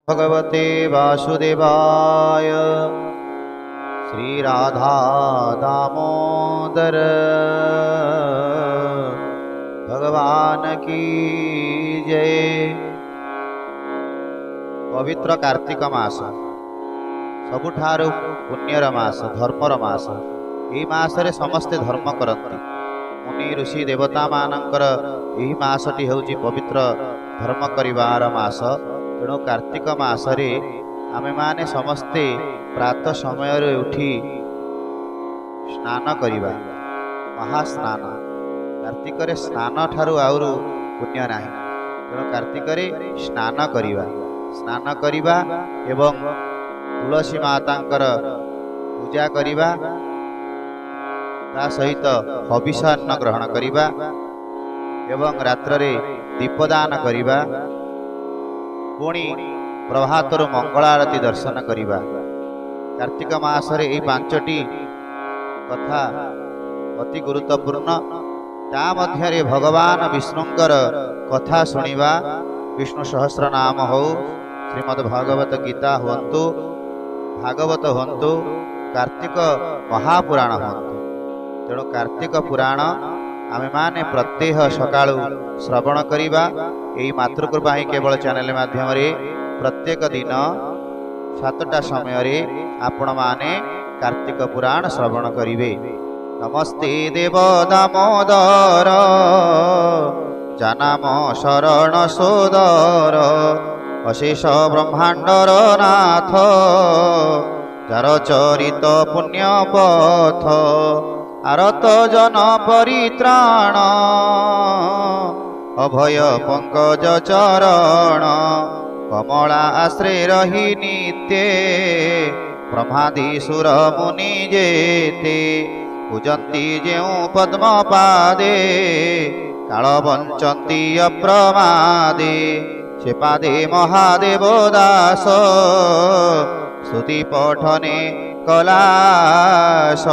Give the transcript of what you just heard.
भगवते वासुदेवाय श्री राधा दामोदर भगवान की जय। पवित्र कार्तिक मास सबुठारु पुण्यर मास, धर्मर मास। यही मासरे समस्ते धर्म करती। मुनि ऋषि देवता मानकर यही मासटी होउची पवित्र धर्म करिवार मास। तेणु कार्तिक मासरे आमे माने समस्ते प्रातः समय उठी स्नान करिबा, महास्नान। कार्तिक रे स्नान ठारू आउरु पुण्य नाही। तेणु कार्तिक रे स्नान करिबा एवं तुलसी मातांकर पूजा करिबा, ता सहित हविषान्न ग्रहण करिबा एवं रात्र रे दीपदान करिबा, पुणी प्रभातर मंगल आरती दर्शन करिबा। कार्तिक मासरे एही पांचटी कथा अति गुरुत्वपूर्ण। ता मध्यरे भगवान विष्णुंकर कथा सुनिबा, विष्णु सहस्र नाम हो, श्रीमद् भागवत गीता हुंतु, भागवत हुंतु, कार्तिक महापुराण हुंतु। तेणु कार्तिक पुराण आमे माने प्रत्येह सकाळु श्रवण करिबा। एही मातृकृपा ही केवल चैनल माध्यम रे प्रत्येक दिन 7टा समय रे आपण माने कार्तिक पुराण श्रवण करिवे। नमस्ते देव दामोदर जनाम शरण सोदर, अशेष ब्रह्मांडर नाथ, जार चरित पुण्य पथ, आरत जन परित्राण, अभय पंकज चरण, कमला आश्रय रही नित्ये, ब्रह्मादि सुर मुनि जेते, पूजंती जेउ पद्म पादे, काल बंचंती अप्रमादे, से पादे महादेव दास, स्तुति पठने कलास।